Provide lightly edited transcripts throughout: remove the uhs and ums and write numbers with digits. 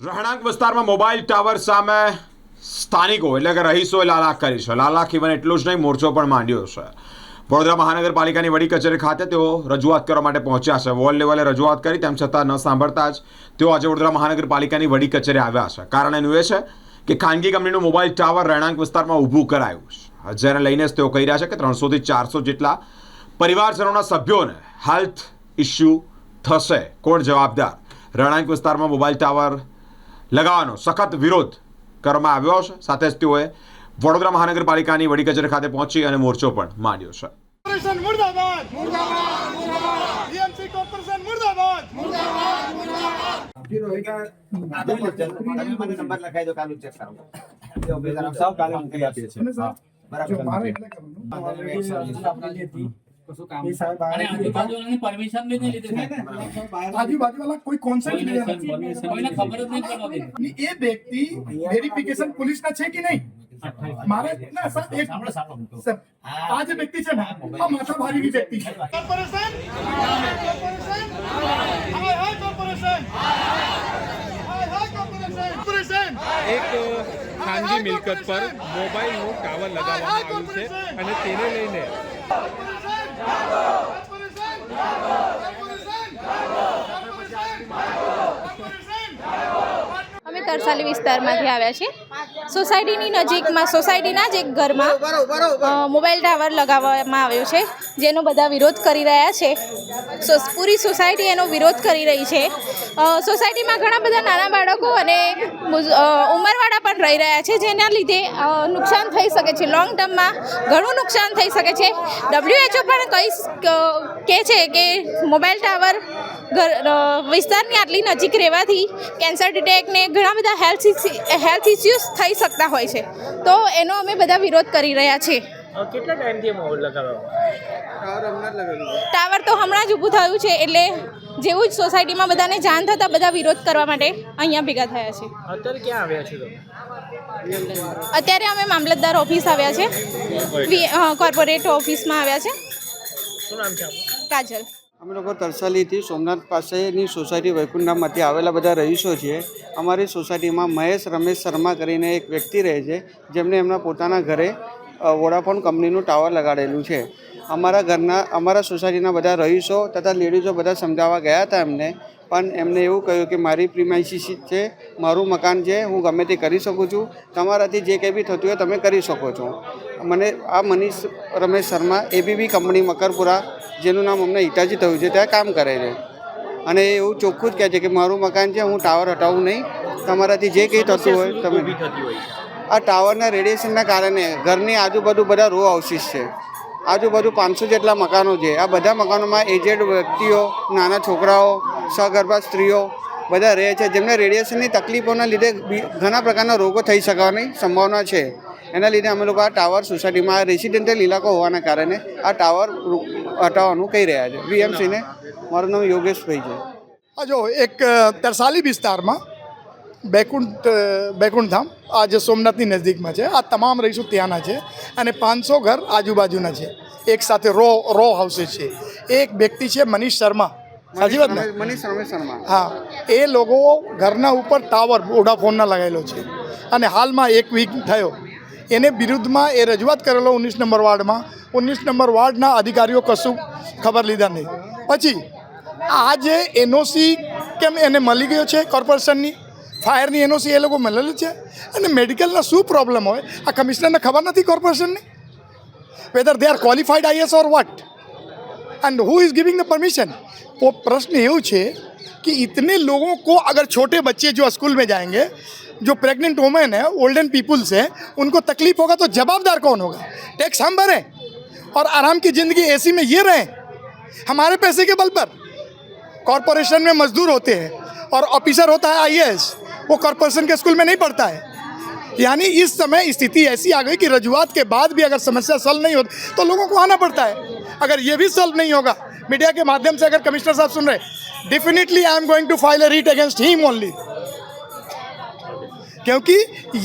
રહેણાંક વિસ્તારમાં mobile tower સામે સ્થાનિકો એટલે કે રહીશોએ લાલાક કરી છે. લાલાક ઇવન એટલું જ નહીં, મોરચો પણ માંડ્યો છે. વડોદરા મહાનગરપાલિકાની વડી કચેરી ખાતે તેઓ રજૂઆત કરવા માટે પહોંચ્યા છે. વોર્ડ લેવલે રજૂઆત કરી તેમ છતાં ન સાંભળતા જ તેઓ આજે વડોદરા મહાનગરપાલિકાની વડી કચેરી આવ્યા છે. કારણ એનું એ છે કે ખાનગી કંપનીનું મોબાઈલ ટાવર રહેણાંક વિસ્તારમાં ઊભું કરાયું છે. જેને લઈને જ તેઓ કહી રહ્યા છે કે 300 થી 400 જેટલા પરિવારજનોના સભ્યોને હેલ્થ ઇસ્યુ થશે. કોણ જવાબદાર? રહેણાંક વિસ્તારમાં મોબાઈલ ટાવર લગાવવાનો સખત વિરોધ કરવામાં આવ્યો છે. સાથે જ તેઓએ વડોદરા મહાનગરપાલિકાની વડી કચેરી ખાતે પહોંચી અને મોરચો પણ માંડ્યો છે. કોર્પોરેશન મુર્દાબાદ મુર્દાબાદ મુર્દાબાદ બીએમસી કોર્પોરેશન મુર્દાબાદ મુર્દાબાદ મને નંબર લખાઈ દો, કાલુ ચેક કરો. સૌ કાલે મોકલી આપીએ છીએ. હા, બરાબર. परमिशन भी नहीं लेते आजू बाजू वाला कोई कॉन्सेप्ट नहीं कोई खबर नहीं पड़ती ये व्यक्ति वेरिफिकेशन पुलिस का છે કે નહીં મારે ના સર એક આ જે વ્યક્તિ છે ને આ માથા ભારી વ્યક્તિ છે. કોર્પોરેશન કોર્પોરેશન હાય હાય કોર્પોરેશન હાય હાય કોર્પોરેશન એક ખાનગી મિલકત પર મોબાઈલનું ટાવર લગાવવામાં આવ્યું છે અને તેને લઈને અમે તરસાલી વિસ્તારમાંથી આવ્યા છીએ. સોસાયટીની નજીકમાં સોસાયટીના જ એક ઘરમાં મોબાઈલ ટાવર લગાવવામાં આવ્યો છે, જેનો બધા વિરોધ કરી રહ્યા છે. પૂરી સોસાયટી એનો વિરોધ કરી રહી છે. સોસાયટીમાં ઘણા બધા નાના બાળકો અને ઉંમરવાળા પણ રહી રહ્યા છે, જેના લીધે નુકસાન થઈ શકે છે. લોંગ ટર્મમાં ઘણું નુકસાન થઈ શકે છે. WHO પણ કહે છે કે મોબાઈલ ટાવર વિસ્તારની આટલી નજીક રહેવાથી કેન્સર ડિટેક્ટ ને ઘણા બધા હેલ્થ ઇસ્યુઝ થઈ શકતા હોય છે. તો એનો અમે બધા વિરોધ કરી રહ્યા છીએ. કેટલા ટાઈમથી મોબાઈલ લગાવ્યો? ટાવર તો હમણાં જ ઊભું થયું છે, એટલે જેવું જ સોસાયટીમાં બધાને જાણ થતાં બધા વિરોધ કરવા માટે અહીંયા ભેગા થયા છે. અત્યારે ક્યાં આવ્યા છો તમે? અત્યારે અમે મામલતદાર ઓફિસ આવ્યા છે, કોર્પોરેટ ઓફિસમાં આવ્યા છે. શું નામ છે આપનું? કાજલ. અમે લોકો તરસાલીથી સોમનાથ પાસેની સોસાયટી વૈકુંઠધામમાંથી આવેલા બધા રહીશો છીએ. અમારી સોસાયટીમાં મહેશ રમેશ શર્મા કરીને એક વ્યક્તિ રહે છે, જેમને એમના પોતાના ઘરે વોડાફોન કંપનીનું ટાવર લગાડેલું છે. અમારા સોસાયટીના બધા રહીશો તથા લેડીઝો બધા સમજાવવા ગયા હતા એમને, પણ એમને એવું કહ્યું કે મારી પ્રીમાઇસીસ છે, મારું મકાન છે, હું ગમે તે કરી શકું છું, તમારાથી જે કંઈ બી થતું હોય તમે કરી શકો છો. મને આ મનીષ રમેશ શર્મા એબીબી કંપની મકરપુરા, જેનું નામ અમને હિતાજી થયું છે, ત્યાં કામ કરે છે. અને એવું ચોખ્ખું જ કહે છે કે મારું મકાન છે, હું ટાવર હટાવું નહીં, તમારાથી જે કંઈ થતું હોય તમે. આ ટાવરના રેડિયેશનના કારણે ઘરની આજુબાજુ બધા રો હાઉસીસ છે. આજુબાજુ 500 જેટલા મકાનો છે. આ બધા મકાનોમાં એજેડ વ્યક્તિઓ, નાના છોકરાઓ, સગર્ભા સ્ત્રીઓ બધા રહે છે, જેમને રેડિયેશનની તકલીફોના લીધે ઘણા પ્રકારના રોગો થઈ શકવાની સંભાવના છે. એના લીધે અમે લોકો આ ટાવર સોસાયટીમાં રેસિડેન્ટલ ઇલાકો હોવાના કારણે આ ટાવર હટાવવાનું કહી રહ્યા છે. બીએમસીને મારું નામ યોગેશભાઈ છે. આ જો એક તરસાલી વિસ્તારમાં વૈકુંઠધામ આ જે સોમનાથની નજીકમાં છે. આ તમામ રહીશો ત્યાંના છે અને 500 ઘર આજુબાજુના છે. એક સાથે રો હાઉસીસ છે. એક વ્યક્તિ છે મનીષ શર્મા, સાચી વાત ને? મનીષ રમેશ શર્મા. હા, એ લોકો ઘરના ઉપર ટાવર વોડાફોનના લગાવેલો છે અને હાલમાં 1 વીક થયો એને વિરુદ્ધમાં એ રજૂઆત કરેલો 19 નંબર વોર્ડમાં. 19 નંબર વોર્ડના અધિકારીઓ કશું ખબર લીધા નહીં. પછી આ જે એનઓસી કેમ એને મળી ગયો છે કોર્પોરેશનની, ફાયરની એનઓસી એ લોકો મળેલું છે, અને મેડિકલના શું પ્રોબ્લેમ હોય આ કમિશનરને ખબર નથી કોર્પોરેશનની, whether they are qualified IAS or what, and who is giving the permission. वो प्रश्न એવું છે कि इतने लोगों को अगर छोटे बच्चे जो स्कूल में जाएंगे, जो प्रेग्नेंट वुमेन है, ओल्डन पीपुल्स हैं, उनको तकलीफ होगा तो जवाबदार कौन होगा? टैक्स हम भरें और आराम की ज़िंदगी एसी में ये रहें हमारे पैसे के बल पर. कॉरपोरेशन में मजदूर होते हैं और ऑफिसर होता है आईएएस, वो कॉरपोरेशन के स्कूल में नहीं पढ़ता है. यानी इस समय स्थिति ऐसी आ गई कि रजूआत के बाद भी अगर समस्या सॉल्व नहीं होती तो लोगों को आना पड़ता है. अगर ये भी सॉल्व नहीं होगा, मीडिया के माध्यम से अगर कमिश्नर साहब सुन रहे, definitely I am going to file a writ against him only, क्योंकि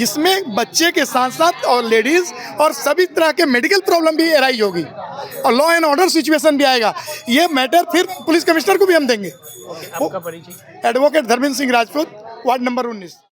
इसमें बच्चे के साथ साथ और लेडीज़ और सभी तरह के मेडिकल प्रॉब्लम भी एराइज होगी और लॉ एंड ऑर्डर सिचुएशन भी आएगा. ये मैटर फिर पुलिस कमिश्नर को भी हम देंगे. आपका परिचय? Advocate Dharmendra Singh Rajput, ward number 19।